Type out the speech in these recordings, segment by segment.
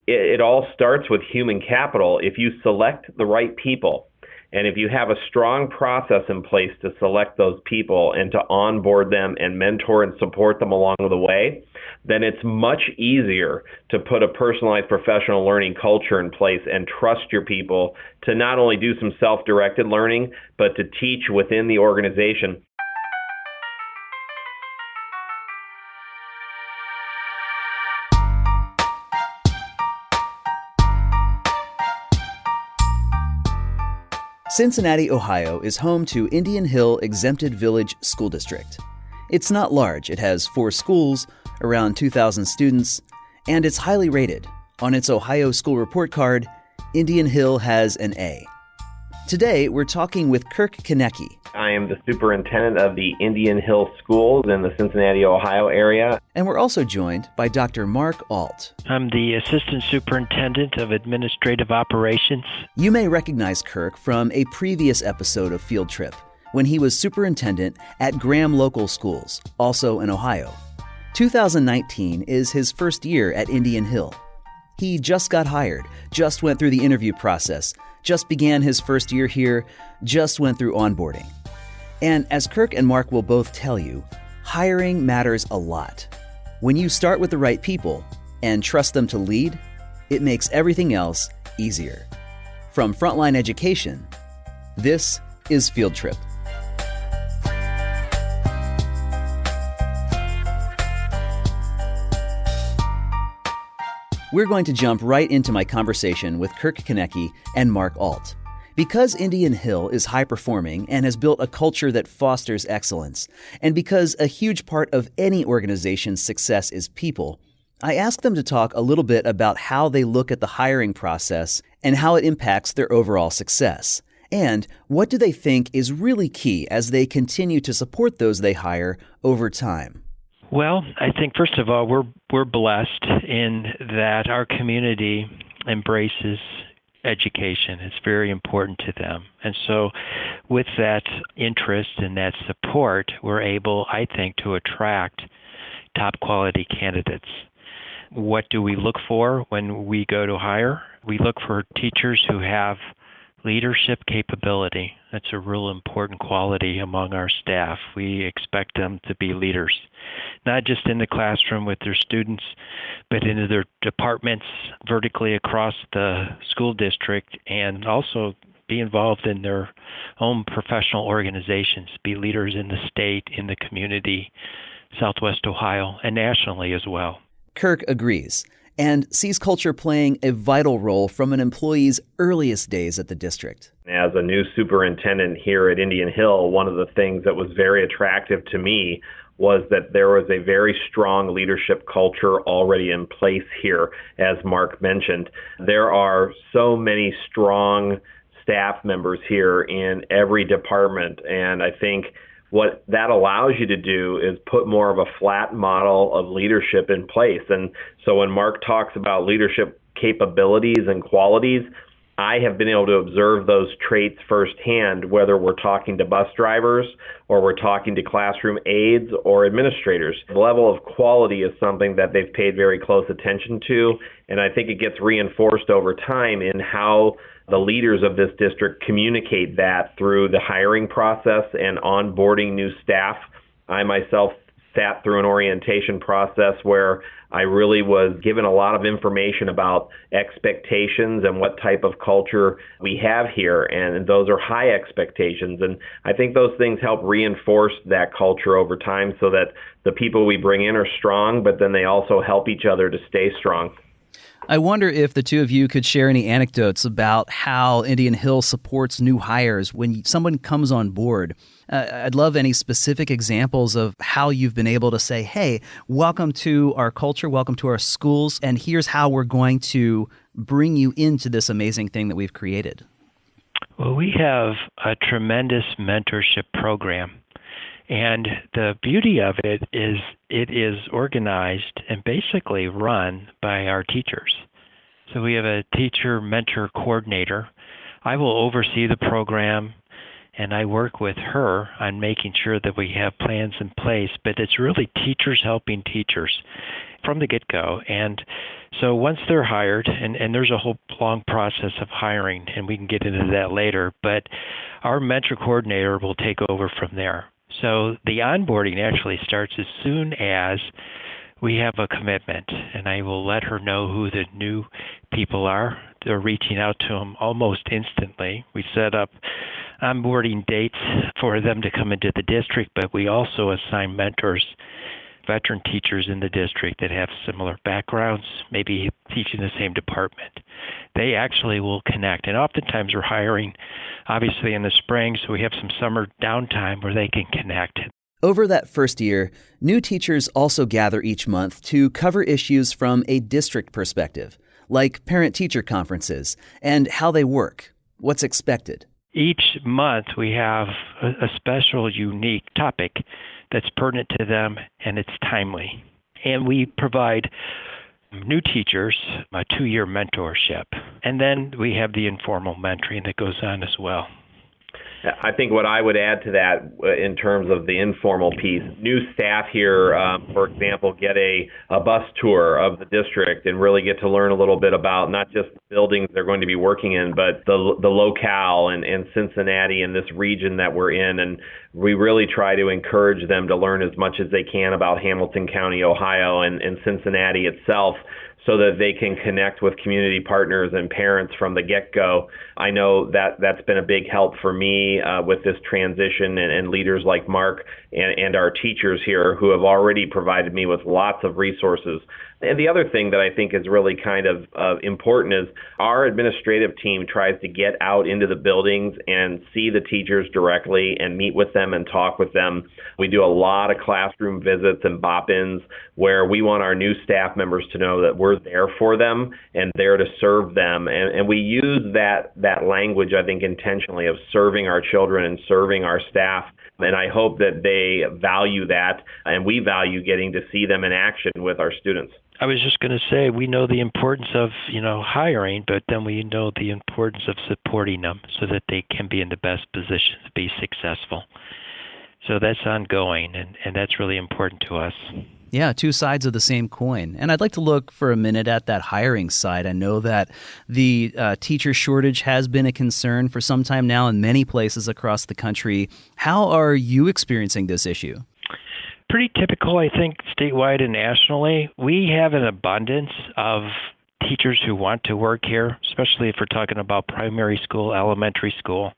it all starts with human capital. If you select the right people, and if you have a strong process in place to select those people and to onboard them and mentor and support them along the way, then it's much easier to put a personalized professional learning culture in place and trust your people to not only do some self-directed learning, but to teach within the organization. Cincinnati, Ohio is home to Indian Hill Exempted Village School District. It's not large. It has 4 schools, around 2,000 students, and it's highly rated. On its Ohio School Report Card, Indian Hill has an A. Today, we're talking with Kirk Koennecke. I am the superintendent of the Indian Hill Schools in the Cincinnati, Ohio area. And we're also joined by Dr. Mark Ault. I'm the assistant superintendent of administrative operations. You may recognize Kirk from a previous episode of Field Trip, when he was superintendent at Graham Local Schools, also in Ohio. 2019 is his first year at Indian Hill. He just got hired, just went through the interview process, just began his first year here, just went through onboarding. And as Kirk and Mark will both tell you, hiring matters a lot. When you start with the right people and trust them to lead, it makes everything else easier. From Frontline Education, this is Field Trip. We're going to jump right into my conversation with Kirk Koennecke and Mark Ault. Because Indian Hill is high-performing and has built a culture that fosters excellence, and because a huge part of any organization's success is people, I asked them to talk a little bit about how they look at the hiring process and how it impacts their overall success. And what do they think is really key as they continue to support those they hire over time? Well, I think first of all, we're blessed in that our community embraces education. It's very important to them. And so with that interest and that support, we're able, I think, to attract top quality candidates. What do we look for when we go to hire? We look for teachers who have leadership capability. That's a real important quality among our staff. We expect them to be leaders, not just in the classroom with their students, but in their departments vertically across the school district, and also be involved in their own professional organizations, be leaders in the state, in the community, Southwest Ohio, and nationally as well. Kirk agrees and sees culture playing a vital role from an employee's earliest days at the district. As a new superintendent here at Indian Hill, one of the things that was very attractive to me was that there was a very strong leadership culture already in place here, as Mark mentioned. There are so many strong staff members here in every department, and I think what that allows you to do is put more of a flat model of leadership in place. And so when Mark talks about leadership capabilities and qualities, I have been able to observe those traits firsthand, whether we're talking to bus drivers or we're talking to classroom aides or administrators. The level of quality is something that they've paid very close attention to, and I think it gets reinforced over time in how the leaders of this district communicate that through the hiring process and onboarding new staff. I myself sat through an orientation process where I really was given a lot of information about expectations and what type of culture we have here, and those are high expectations. And I think those things help reinforce that culture over time so that the people we bring in are strong, but then they also help each other to stay strong. I wonder if the two of you could share any anecdotes about how Indian Hill supports new hires when someone comes on board. I'd love any specific examples of how you've been able to say, hey, welcome to our culture, welcome to our schools, and here's how we're going to bring you into this amazing thing that we've created. Well, we have a tremendous mentorship program. And the beauty of it is organized and basically run by our teachers. So we have a teacher mentor coordinator. I will oversee the program, and I work with her on making sure that we have plans in place, but it's really teachers helping teachers. from the get-go. And so once they're hired, and there's a whole long process of hiring, and we can get into that later, but our mentor coordinator will take over from there. So the onboarding actually starts as soon as we have a commitment, and I will let her know who the new people are. They're reaching out to them almost instantly. We set up onboarding dates for them to come into the district, but we also assign mentors, veteran teachers in the district that have similar backgrounds, maybe teaching the same department. They actually will connect, and oftentimes we're hiring, obviously in the spring, so we have some summer downtime where they can connect. Over that first year, new teachers also gather each month to cover issues from a district perspective, like parent-teacher conferences and how they work, what's expected. Each month we have a special, unique topic that's pertinent to them, and it's timely. And we provide new teachers a 2-year mentorship. And then we have the informal mentoring that goes on as well. I think what I would add to that in terms of the informal piece, new staff here, for example, get a bus tour of the district and really get to learn a little bit about not just the buildings they're going to be working in, but the locale and Cincinnati and this region that we're in. And we really try to encourage them to learn as much as they can about Hamilton County, Ohio, and Cincinnati itself, so that they can connect with community partners and parents from the get-go. I know that that's been a big help for me with this transition, and leaders like Mark and our teachers here who have already provided me with lots of resources. And the other thing that I think is really kind of important is our administrative team tries to get out into the buildings and see the teachers directly and meet with them and talk with them. We do a lot of classroom visits and bop-ins where we want our new staff members to know that we're there for them and there to serve them. And we use that language, I think, intentionally, of serving our children and serving our staff. And I hope that they value that, and we value getting to see them in action with our students. I was just going to say, we know the importance of, hiring, but then we know the importance of supporting them so that they can be in the best position to be successful. So that's ongoing, and that's really important to us. Yeah, two sides of the same coin. And I'd like to look for a minute at that hiring side. I know that the teacher shortage has been a concern for some time now in many places across the country. How are you experiencing this issue? Pretty typical, I think, statewide and nationally. We have an abundance of teachers who want to work here, especially if we're talking about primary school, elementary school.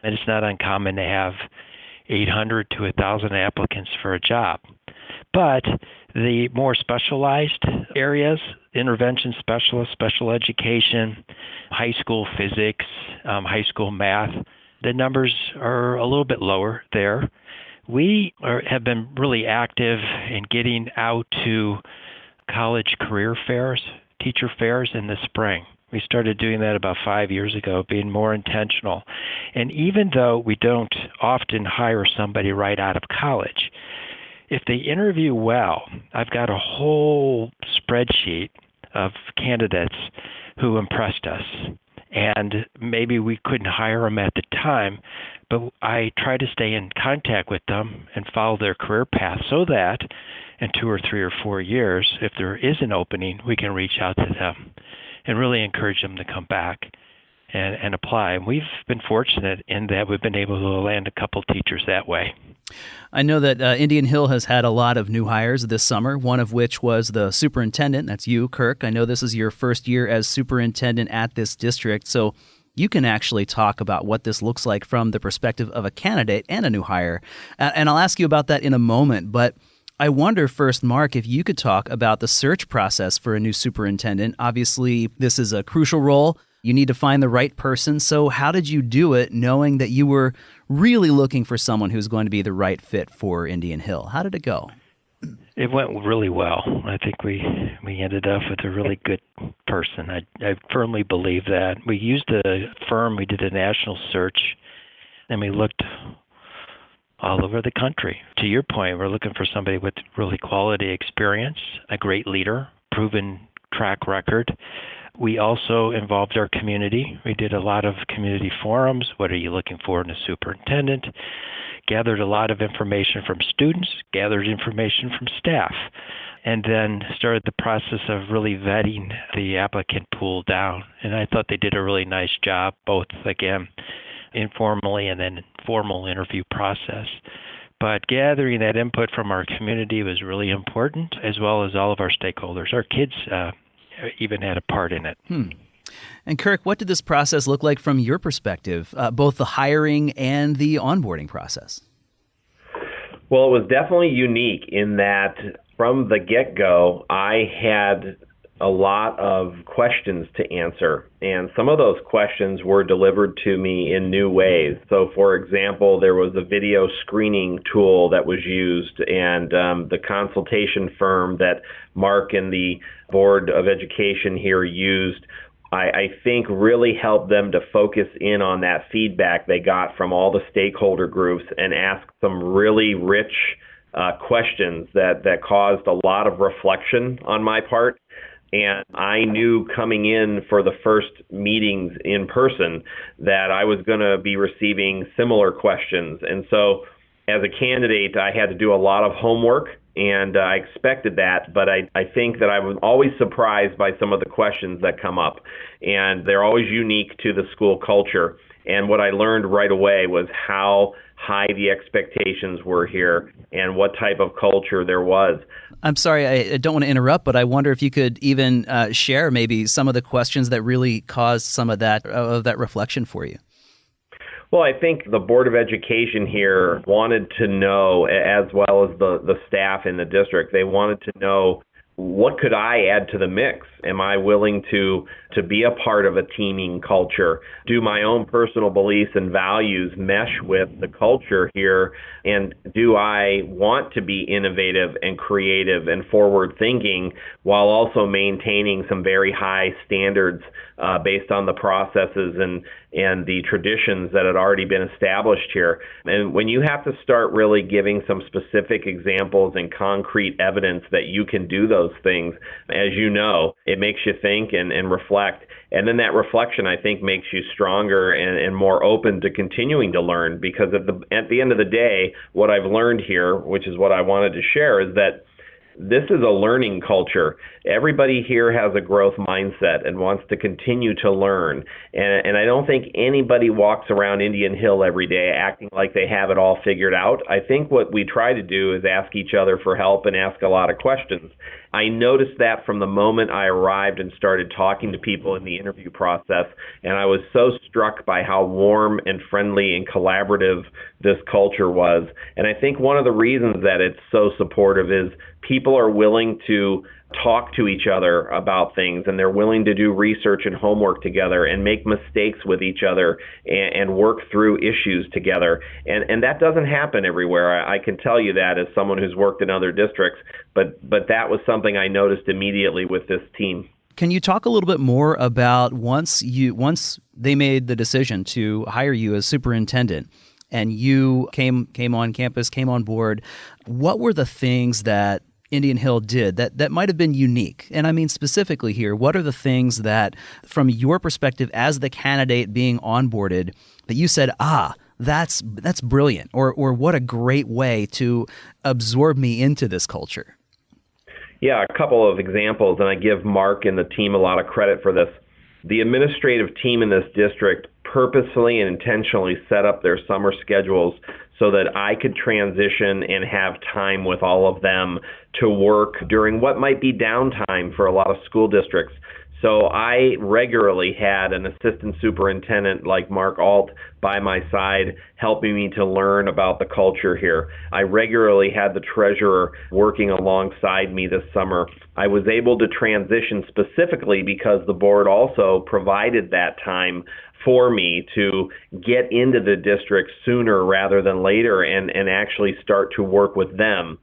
And it's not uncommon to have 800 to 1,000 applicants for a job. But the more specialized areas, intervention specialists, special education, high school physics, high school math, the numbers are a little bit lower there. We have been really active in getting out to college career fairs, teacher fairs in the spring. We started doing that about 5 years ago, being more intentional. And even though we don't often hire somebody right out of college, if they interview well, I've got a whole spreadsheet of candidates who impressed us. And maybe we couldn't hire them at the time, but I try to stay in contact with them and follow their career path so that in 2 or 3 or 4 years, if there is an opening, we can reach out to them and really encourage them to come back and apply. And we've been fortunate in that we've been able to land a couple teachers that way. I know that Indian Hill has had a lot of new hires this summer, one of which was the superintendent. That's you, Kirk. I know this is your first year as superintendent at this district, so you can actually talk about what this looks like from the perspective of a candidate and a new hire. And I'll ask you about that in a moment, but I wonder first, Mark, if you could talk about the search process for a new superintendent. Obviously, this is a crucial role. You need to find the right person. So how did you do it, knowing that you were really looking for someone who's going to be the right fit for Indian Hill? How did it go? It went really well. I think we ended up with a really good person. I firmly believe that. We used a firm. We did a national search, and we looked all over the country. To your point, we're looking for somebody with really quality experience, a great leader, proven track record. We also involved our community. We did a lot of community forums. What are you looking for in a superintendent? Gathered a lot of information from students, gathered information from staff. and then started the process of really vetting the applicant pool down. And I thought they did a really nice job, both, again, informally and then formal interview process. But gathering that input from our community was really important, as well as all of our stakeholders. Our kids even had a part in it. And Kirk, what did this process look like from your perspective, both the hiring and the onboarding process? Well, it was definitely unique in that from the get-go, I had a lot of questions to answer, and some of those questions were delivered to me in new ways. So, for example, there was a video screening tool that was used, and the consultation firm that Mark and the Board of Education here used, I think really helped them to focus in on that feedback they got from all the stakeholder groups and ask some really rich questions that caused a lot of reflection on my part. And I knew coming in for the first meetings in person that I was going to be receiving similar questions. And so as a candidate, I had to do a lot of homework, and I expected that, but I think that I was always surprised by some of the questions that come up. And they're always unique to the school culture. And what I learned right away was how high the expectations were here and what type of culture there was. I'm sorry, I don't want to interrupt, but I wonder if you could even share maybe some of the questions that really caused some of that reflection for you. Well, I think the Board of Education here wanted to know, as well as the staff in the district, they wanted to know, what could I add to the mix? Am I willing to be a part of a teaming culture? Do my own personal beliefs and values mesh with the culture here? And do I want to be innovative and creative and forward thinking while also maintaining some very high standards based on the processes and the traditions that had already been established here? And when you have to start really giving some specific examples and concrete evidence that you can do those things, as you know, it makes you think and reflect. And then that reflection, I think, makes you stronger and more open to continuing to learn, because at the end of the day, what I've learned here, which is what I wanted to share, is that this is a learning culture. Everybody here has a growth mindset and wants to continue to learn. And I don't think anybody walks around Indian Hill every day acting like they have it all figured out. I think what we try to do is ask each other for help and ask a lot of questions. I noticed that from the moment I arrived and started talking to people in the interview process, and I was so struck by how warm and friendly and collaborative this culture was. And I think one of the reasons that it's so supportive is people are willing to talk to each other about things, and they're willing to do research and homework together and make mistakes with each other and work through issues together. And that doesn't happen everywhere. I can tell you that as someone who's worked in other districts, but that was something I noticed immediately with this team. Can you talk a little bit more about once they made the decision to hire you as superintendent and you came on campus, came on board, what were the things that Indian Hill did that might have been unique? And I mean specifically here, what are the things that, from your perspective as the candidate being onboarded, that you said, that's brilliant, or what a great way to absorb me into this culture? Yeah, a couple of examples, and I give Mark and the team a lot of credit for this. The administrative team in this district purposefully and intentionally set up their summer schedules so that I could transition and have time with all of them to work during what might be downtime for a lot of school districts. So I regularly had an assistant superintendent like Mark Ault by my side helping me to learn about the culture here. I regularly had the treasurer working alongside me this summer. I was able to transition specifically because the board also provided that time for me to get into the district sooner rather than later and actually start to work with them.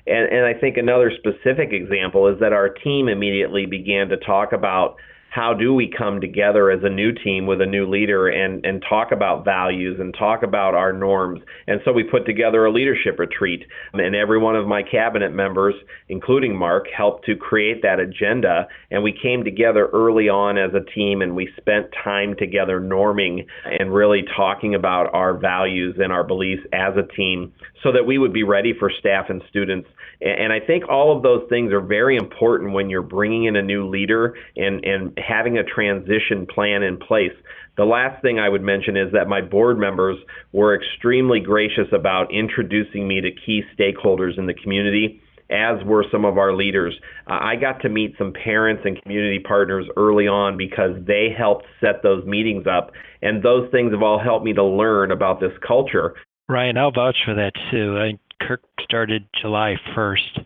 And I think another specific example is that our team immediately began to talk about how do we come together as a new team with a new leader and talk about values and talk about our norms. And so we put together a leadership retreat, and every one of my cabinet members, including Mark, helped to create that agenda. And we came together early on as a team, and we spent time together norming and really talking about our values and our beliefs as a team so that we would be ready for staff and students. And I think all of those things are very important when you're bringing in a new leader and having a transition plan in place. The last thing I would mention is that my board members were extremely gracious about introducing me to key stakeholders in the community, as were some of our leaders. I got to meet some parents and community partners early on because they helped set those meetings up, and those things have all helped me to learn about this culture. Ryan, I'll vouch for that too. Kirk started July 1st,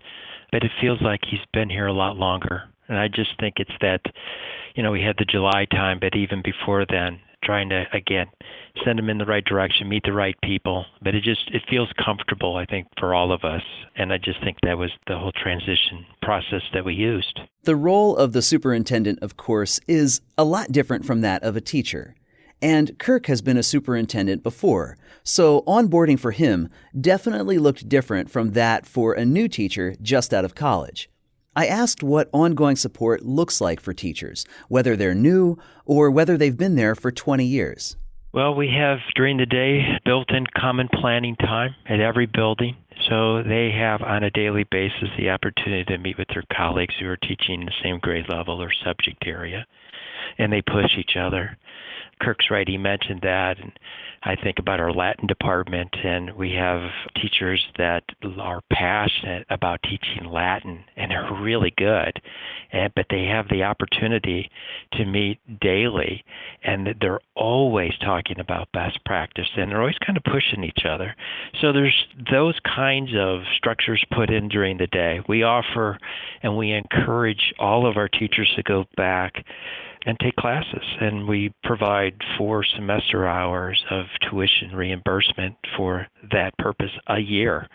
but it feels like he's been here a lot longer. And I just think it's that, we had the July time, but even before then, trying to, again, send him in the right direction, meet the right people. But it feels comfortable, I think, for all of us. And I just think that was the whole transition process that we used. The role of the superintendent, of course, is a lot different from that of a teacher. And Kirk has been a superintendent before, so onboarding for him definitely looked different from that for a new teacher just out of college. I asked what ongoing support looks like for teachers, whether they're new or whether they've been there for 20 years. Well, we have during the day built-in common planning time at every building. So they have on a daily basis the opportunity to meet with their colleagues who are teaching the same grade level or subject area, and they push each other. Kirk's right, he mentioned that, and I think about our Latin department, and we have teachers that are passionate about teaching Latin, and they're really good, but they have the opportunity to meet daily, and they're always talking about best practice, and they're always kind of pushing each other. So there's those kinds of structures put in during the day. We offer and we encourage all of our teachers to go back and take classes, and we provide 4 semester hours of tuition reimbursement for that purpose a year.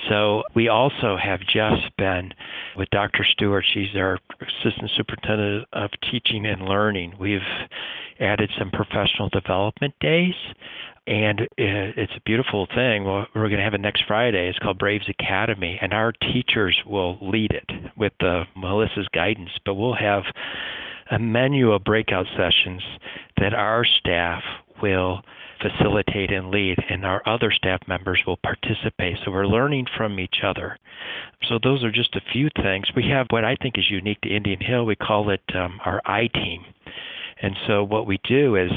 So we also have just been with Dr. Stewart. She's our Assistant Superintendent of Teaching and Learning. We've added some professional development days, and it's a beautiful thing. We're going to have it next Friday. It's called Braves Academy, and our teachers will lead it with Melissa's guidance, but we'll have a menu of breakout sessions that our staff will facilitate and lead, and our other staff members will participate. So we're learning from each other. So those are just a few things. We have what I think is unique to Indian Hill. We call it our I-Team. And so what we do is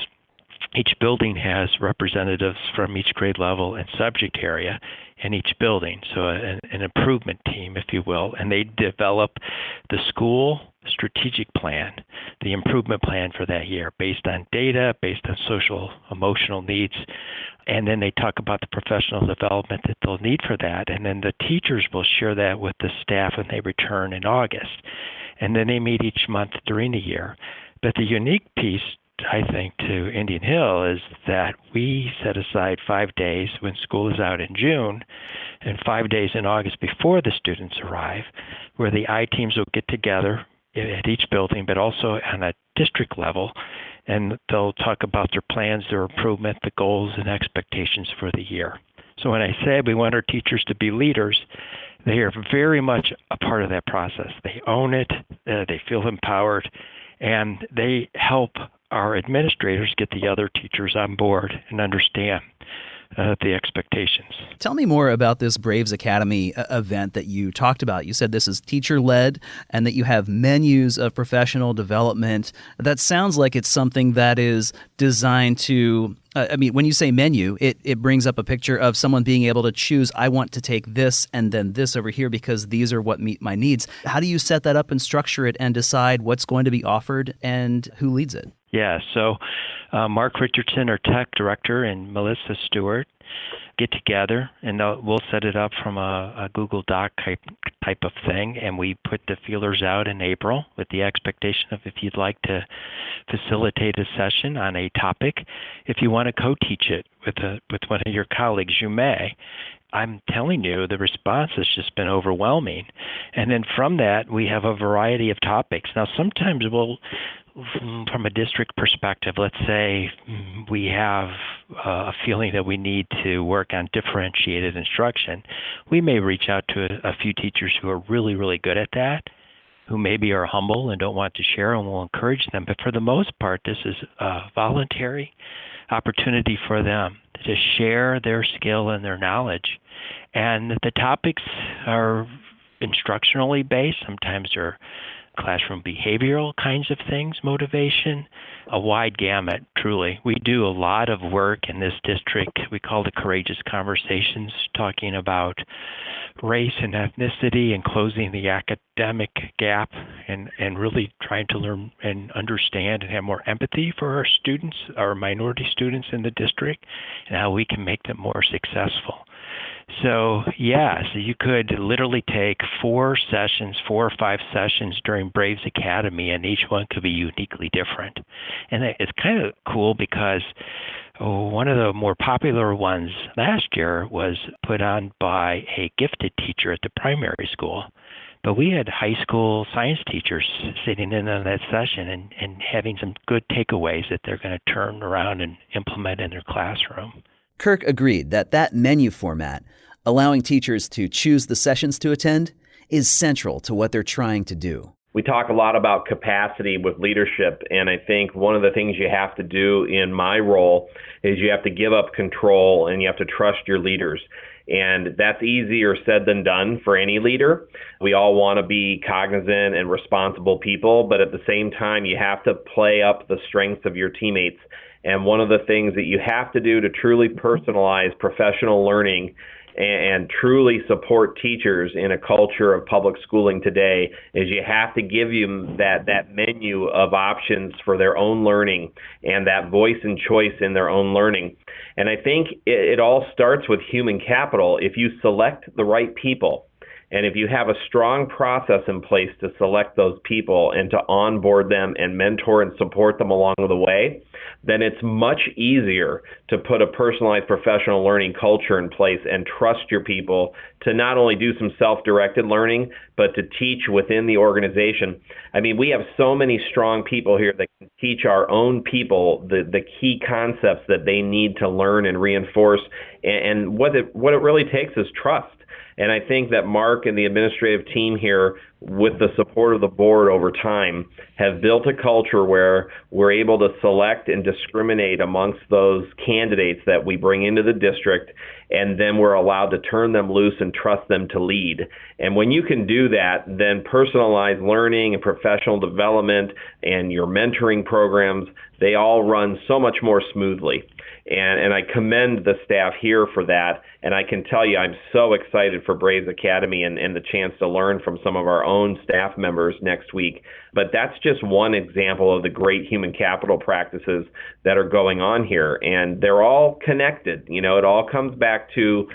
each building has representatives from each grade level and subject area in each building, so an improvement team, if you will, and they develop the school strategic plan, the improvement plan for that year based on data, based on social, emotional needs, and then they talk about the professional development that they'll need for that, and then the teachers will share that with the staff when they return in August, and then they meet each month during the year. But the unique piece, I think, to Indian Hill is that we set aside 5 days when school is out in June and 5 days in August before the students arrive, where the I-teams will get together at each building, but also on a district level, and they'll talk about their plans, their improvement, the goals and expectations for the year. So when I say we want our teachers to be leaders, they are very much a part of that process. They own it, they feel empowered, and they help our administrators get the other teachers on board and understand the expectations. Tell me more about this Braves Academy event that you talked about. You said this is teacher-led and that you have menus of professional development. That sounds like it's something that is designed to, when you say menu, it brings up a picture of someone being able to choose, I want to take this and then this over here because these are what meet my needs. How do you set that up and structure it and decide what's going to be offered and who leads it? Yeah, so Mark Richardson, our tech director, and Melissa Stewart get together, and we'll set it up from a Google Doc type of thing, and we put the feelers out in April with the expectation of if you'd like to facilitate a session on a topic, if you want to co-teach it with one of your colleagues, you may. I'm telling you, the response has just been overwhelming. And then from that, we have a variety of topics. Now, sometimes we'll from a district perspective, let's say we have a feeling that we need to work on differentiated instruction, we may reach out to a few teachers who are really, really good at that, who maybe are humble and don't want to share, and we'll encourage them. But for the most part, this is a voluntary opportunity for them to share their skill and their knowledge. And the topics are instructionally based. Sometimes they're classroom behavioral kinds of things, motivation, a wide gamut, truly. We do a lot of work in this district. We call the Courageous Conversations, talking about race and ethnicity and closing the academic gap and really trying to learn and understand and have more empathy for our students, our minority students in the district, and how we can make them more successful. So you could literally take 4 or 5 sessions during Braves Academy, and each one could be uniquely different. And it's kind of cool because one of the more popular ones last year was put on by a gifted teacher at the primary school. But we had high school science teachers sitting in on that session and having some good takeaways that they're going to turn around and implement in their classroom. Kirk agreed that menu format, allowing teachers to choose the sessions to attend, is central to what they're trying to do. We talk a lot about capacity with leadership, and I think one of the things you have to do in my role is you have to give up control and you have to trust your leaders. And that's easier said than done for any leader. We all want to be cognizant and responsible people, but at the same time, you have to play up the strengths of your teammates. And one of the things that you have to do to truly personalize professional learning and truly support teachers in a culture of public schooling today is you have to give them that menu of options for their own learning and that voice and choice in their own learning. And I think it all starts with human capital. If you select the right people, and if you have a strong process in place to select those people and to onboard them and mentor and support them along the way, then it's much easier to put a personalized professional learning culture in place and trust your people to not only do some self-directed learning, but to teach within the organization. I mean, we have so many strong people here that can teach our own people the key concepts that they need to learn and reinforce. And what it really takes is trust. And I think that Mark and the administrative team here, with the support of the board over time, have built a culture where we're able to select and discriminate amongst those candidates that we bring into the district, and then we're allowed to turn them loose and trust them to lead. And when you can do that, then personalized learning and professional development and your mentoring programs, they all run so much more smoothly. And I commend the staff here for that. And I can tell you, I'm so excited for Braves Academy and the chance to learn from some of our own staff members next week. But that's just one example of the great human capital practices that are going on here. And they're all connected. You know, it all comes back to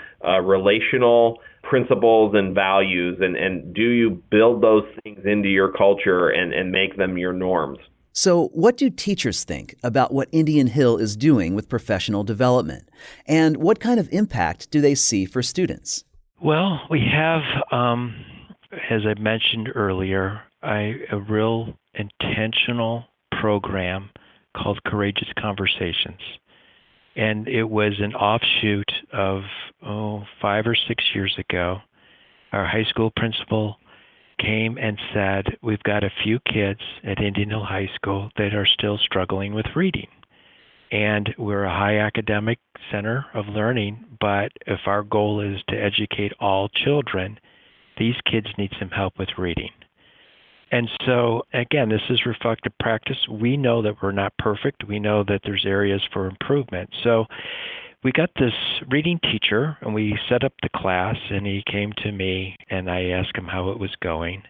relational principles and values. And do you build those things into your culture and make them your norms? So what do teachers think about what Indian Hill is doing with professional development? And what kind of impact do they see for students? Well, we have, as I mentioned earlier, a real intentional program called Courageous Conversations. And it was an offshoot of, 5 or 6 years ago. Our high school principal came and said, we've got a few kids at Indian Hill High School that are still struggling with reading. And we're a high academic center of learning, but if our goal is to educate all children, these kids need some help with reading. And so, again, this is reflective practice. We know that we're not perfect. We know that there's areas for improvement. So we got this reading teacher, and we set up the class, and he came to me, and I asked him how it was going.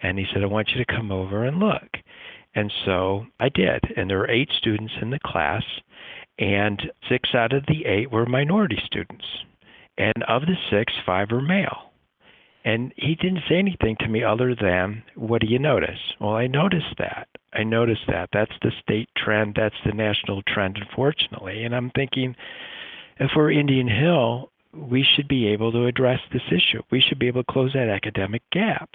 And he said, I want you to come over and look. And so I did. And there were 8 students in the class, and 6 out of the 8 were minority students. And of the 6, 5 are male. And he didn't say anything to me other than, what do you notice? Well, I noticed that. That's the state trend. That's the national trend, unfortunately. And I'm thinking, if we're Indian Hill, we should be able to address this issue. We should be able to close that academic gap.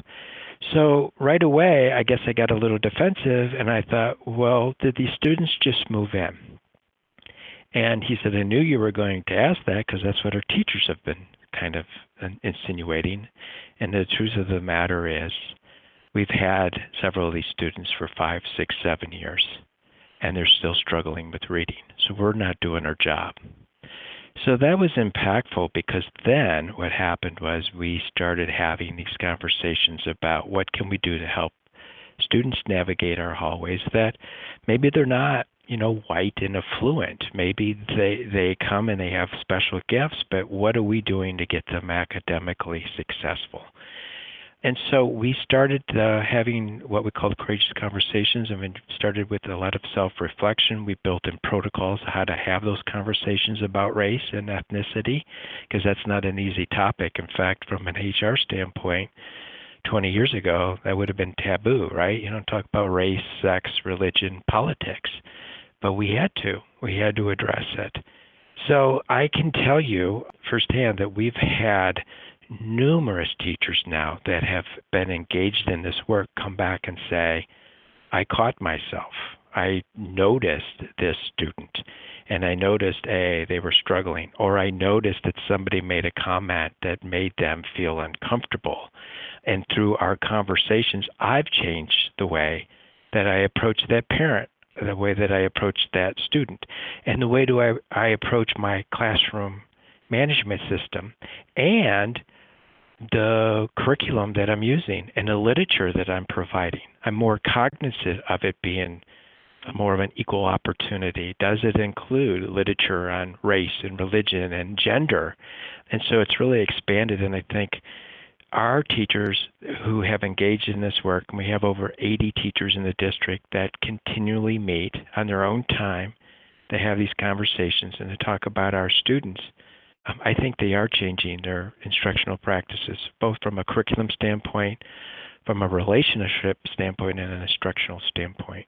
So right away, I guess I got a little defensive, and I thought, well, did these students just move in? And he said, I knew you were going to ask that because that's what our teachers have been kind of insinuating. And the truth of the matter is, we've had several of these students for 5, 6, 7 years, and they're still struggling with reading. So we're not doing our job. So that was impactful because then what happened was we started having these conversations about what can we do to help students navigate our hallways that maybe they're not, white and affluent. Maybe they come and they have special gifts, but what are we doing to get them academically successful? And so we started having what we call courageous conversations, and we started with a lot of self-reflection. We built in protocols how to have those conversations about race and ethnicity, because that's not an easy topic. In fact, from an HR standpoint, 20 years ago, that would have been taboo, right? You don't talk about race, sex, religion, politics. But we had to address it. So I can tell you firsthand that we've had numerous teachers now that have been engaged in this work come back and say, I caught myself. I noticed this student, and I noticed, they were struggling, or I noticed that somebody made a comment that made them feel uncomfortable. And through our conversations, I've changed the way that I approach that parent, the way that I approach that student, and the way I approach my classroom management system, and the curriculum that I'm using and the literature that I'm providing. I'm more cognizant of it being more of an equal opportunity. Does it include literature on race and religion and gender? And so it's really expanded, and I think our teachers who have engaged in this work, and we have over 80 teachers in the district that continually meet on their own time to have these conversations and to talk about our students, I think they are changing their instructional practices, both from a curriculum standpoint, from a relationship standpoint, and an instructional standpoint.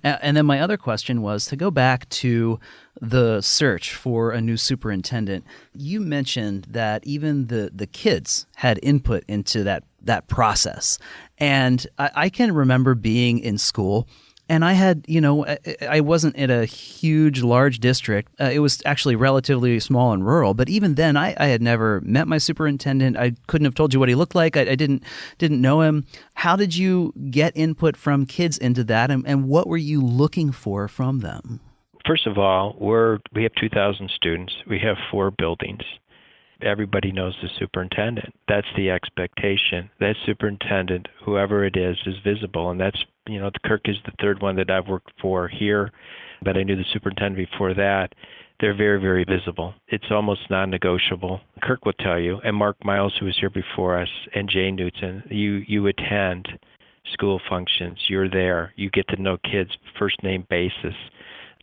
And then my other question was to go back to the search for a new superintendent. You mentioned that even the kids had input into that process. And I can remember being in school, and I had, I wasn't in a large district. It was actually relatively small and rural. But even then, I had never met my superintendent. I couldn't have told you what he looked like. I didn't know him. How did you get input from kids into that, and what were you looking for from them? First of all, we have 2,000 students. We have 4 buildings. Everybody knows the superintendent. That's the expectation. That superintendent, whoever it is visible. And that's, Kirk is the third one that I've worked for here, but I knew the superintendent before that. They're very, very visible. It's almost non-negotiable. Kirk will tell you, and Mark Miles, who was here before us, and Jay Newton, you attend school functions. You're there. You get to know kids first name basis.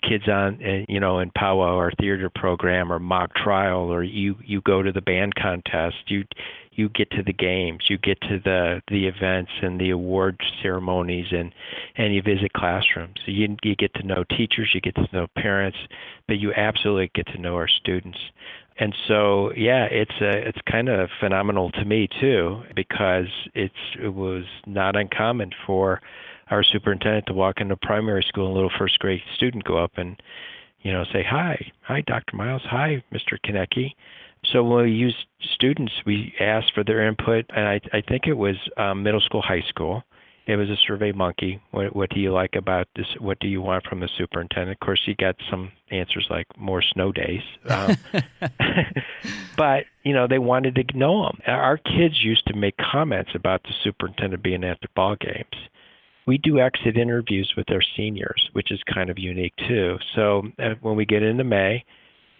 Kids on, in powwow or theater program or mock trial, or you go to the band contest, you get to the games, you get to the events and the award ceremonies, and you visit classrooms. So you get to know teachers, you get to know parents, but you absolutely get to know our students. And so, it's kind of phenomenal to me too, because it was not uncommon for our superintendent to walk into primary school and a little first grade student go up and, say, hi, Dr. Miles, hi, Mr. Koennecke. So when we use students, we ask for their input, and I think it was middle school, high school. It was a Survey Monkey. What do you like about this? What do you want from the superintendent? Of course, you got some answers like more snow days. But, they wanted to know him. Our kids used to make comments about the superintendent being at the ball games. We do exit interviews with our seniors, which is kind of unique too. So when we get into May,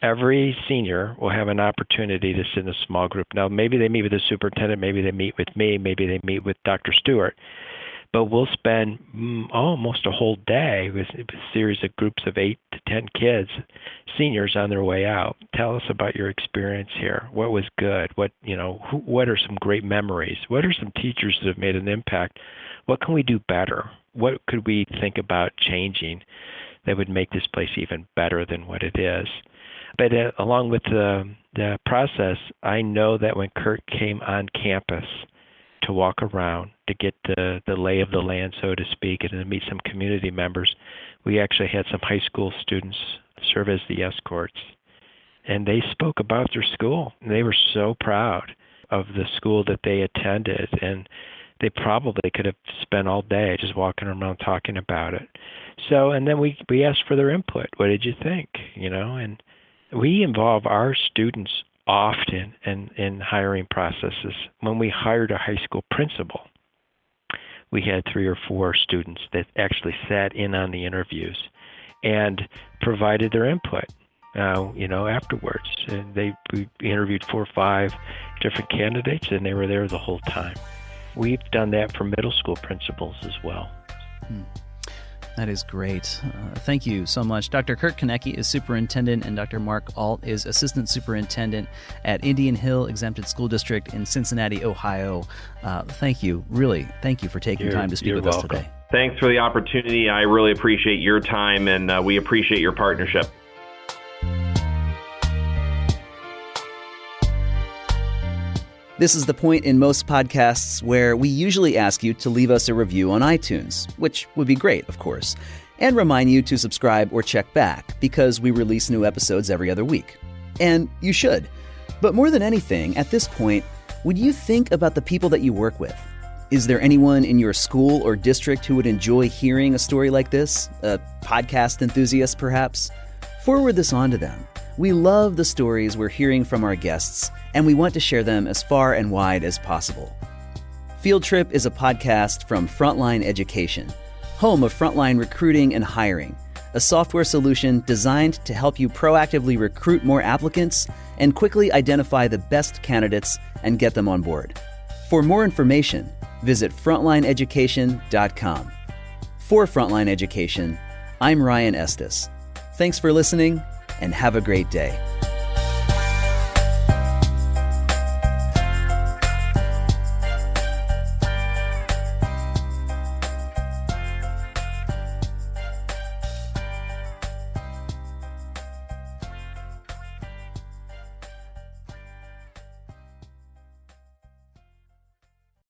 every senior will have an opportunity to sit in a small group. Now, maybe they meet with the superintendent, maybe they meet with me, maybe they meet with Dr. Stewart. But we'll spend almost a whole day with a series of groups of 8 to 10 kids, seniors on their way out. Tell us about your experience here. What was good? What are some great memories? What are some teachers that have made an impact? What can we do better? What could we think about changing that would make this place even better than what it is? But along with the process, I know that when Kirk came on campus to walk around, to get the lay of the land, so to speak, and to meet some community members. We actually had some high school students serve as the escorts, and they spoke about their school. They were so proud of the school that they attended, and they probably could have spent all day just walking around talking about it. So, and then we asked for their input. What did you think? And we involve our students often in hiring processes. When we hired a high school principal, we had 3 or 4 students that actually sat in on the interviews and provided their input. Afterwards, and we interviewed 4 or 5 different candidates, and they were there the whole time. We've done that for middle school principals as well. That is great. Thank you so much. Dr. Kirk Koennecke is superintendent, and Dr. Mark Ault is assistant superintendent at Indian Hill Exempted School District in Cincinnati, Ohio. Thank you. Really, thank you for taking time to speak with us today. Thanks for the opportunity. I really appreciate your time, and we appreciate your partnership. This is the point in most podcasts where we usually ask you to leave us a review on iTunes, which would be great, of course, and remind you to subscribe or check back because we release new episodes every other week. And you should. But more than anything, at this point, would you think about the people that you work with? Is there anyone in your school or district who would enjoy hearing a story like this? A podcast enthusiast, perhaps? Forward this on to them. We love the stories we're hearing from our guests, and we want to share them as far and wide as possible. Field Trip is a podcast from Frontline Education, home of frontline recruiting and hiring, a software solution designed to help you proactively recruit more applicants and quickly identify the best candidates and get them on board. For more information, visit frontlineeducation.com. For Frontline Education, I'm Ryan Estes. Thanks for listening, and have a great day.